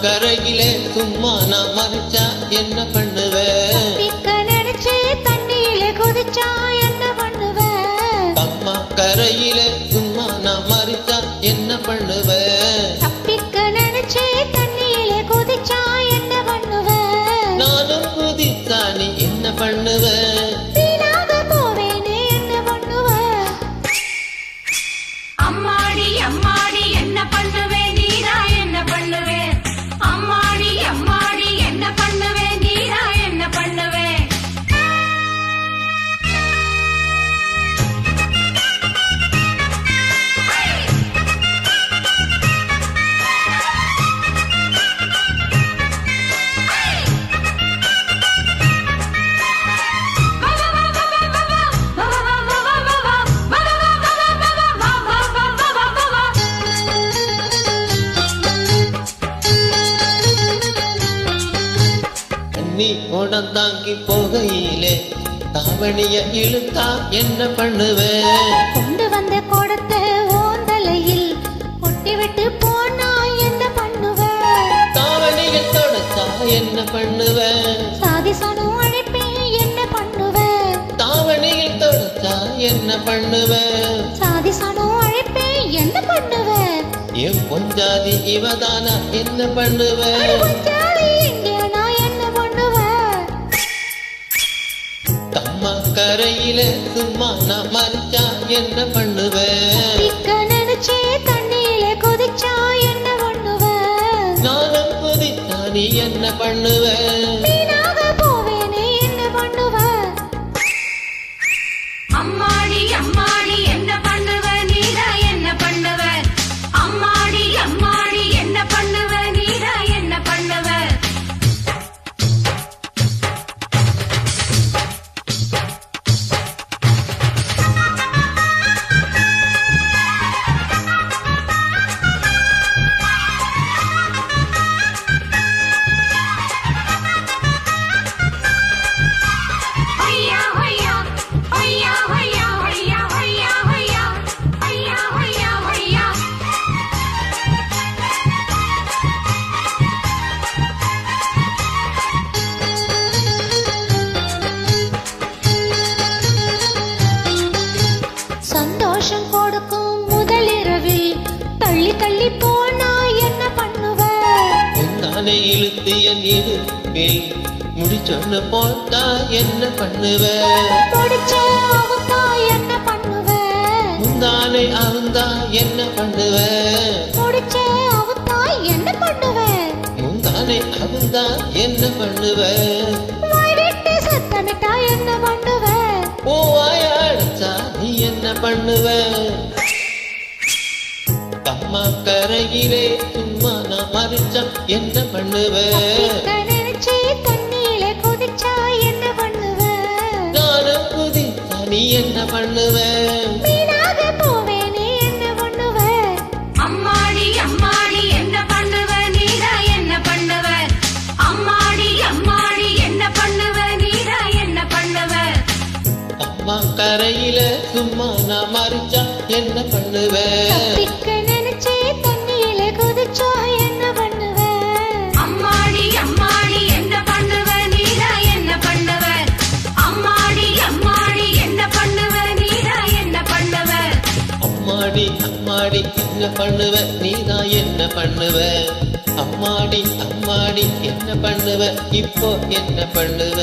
கரையிலே சும்மா நான் மறைச்சா என்ன பண்ணுவ? நினைச்சே தண்ணியிலே குதிச்சா என்ன பண்ணுவ? அம்மா கரையிலே சும்மா நான் மறைச்சா என்ன பண்ணுவ? தப்பிக்க நினைச்சே தண்ணியிலே குதிச்சா என்ன பண்ணுவ? நானும் குதிச்சா நீ என்ன பண்ணுவ? வீணாக போவேனே என்ன பண்ணுவ? அம்மாடி அம்மாடி என்ன பண்ணுவே நீரா என்ன பண்ணுவே? அம்மாடி அம்மாடி என்ன பண்ணுவே நீரா என்ன பண்ணுவே? நீ உடன் தாங்கி போகையிலே தாவணிய இழுத்தா என்ன பண்ணுவ? கொண்டு வந்த குடத்தை ஓந்தலையில் கொட்டி விட்டு போனா என்ன பண்ணுவ? தாவணிய தொடச்சா என்ன பண்ணுவ? சாதிசனும் அழைப்பே என்ன பண்ணுவ? தாவணியில் தொடச்சா என்ன பண்ணுவ? சாதிசனும் அழைப்பே என்ன பண்ணுவ? என் பொஞ்சாதி இவதானா என்ன பண்ணுவ? கொஞ்சாதி இங்கே நான் என்ன பண்ணுவ? அம்மா கரையிலே சும்மா நான் மறைச்சா என்ன பண்ணுவ? நிக்க நினைச்சே தண்ணியிலே குதிச்சா என்ன பண்ணுவ? நானும் குதிச்சா நீ என்ன பண்ணுவ? வீணாக போவேனே என்ன பண்ணுவ? அம்மாடி அம்மாடி என்ன பண்ணுவ நீரா என்ன பண்ணுவ? அம்மாடி அம்மாடி என்ன பண்ணுவ நீரா என்ன பண்ணுவ? ஹொய்யா ஹொய்யா ஹொய்யா ஹொய்யா ஹொய்யா ஹொய்யா ஹொய்யா ஹொய்யா ஹொய்யா ஹொய்யா சந்தோஷம் கொடுக்கும் முதலிரவில் தள்ளி தள்ளி போனா என்ன பண்ணுவ? உன்னானை இழுத்து என் இடுப்பில் முடிச்சொன்னு போட்டா என்ன பண்ணுவ? முடிச்ச அவுத்தா என்ன பண்ணுவ? முந்தானை அவுந்தா என்ன பண்ணுவ? முடிச்ச அவுத்தா என்ன பண்ணுவ? முந்தானை அவுந்தா என்ன பண்ணுவ? வாய் விட்டு சத்தமிட்டா என்ன பண்ணுவ? ஓ வாயாடிச்சா நீ என்ன பண்ணுவ? அம்மா கரையிலே சும்மா நான் மறைச்சா என்ன பண்ணுவ? தப்பிக்க நினைச்சே தண்ணியிலே குதிச்சா என்ன பண்ணுவ? நானும் குதிச்சா நீ என்ன பண்ணுவ? வீணாக போவேனே என்ன பண்ணுவ? அம்மாடி அம்மாடி என்ன பண்ணுவ நீரா என்ன பண்ணுவ? அம்மாடி அம்மாடி என்ன பண்ணுவ நீரா என்ன பண்ணுவ? அம்மா கரையில சும்மா நான் மறைச்சா என்ன பண்ணுவ? தப்பிக்க நினைச்சே தண்ணியிலே குதிச்சா என்ன பண்ணுவ? அம்மாடி அம்மாடி என்ன பண்ணுவ நீரா என்ன பண்ணுவ? அம்மாடி அம்மாடி என்ன பண்ணுவ நீரா என்ன பண்ணுவ? அம்மாடி அம்மாடி என்ன பண்ணுவ? நீதான் என்ன பண்ணுவ? அம்மாடி அம்மாடி என்ன பண்ணுவ? இப்போ என்ன பண்ணுவ?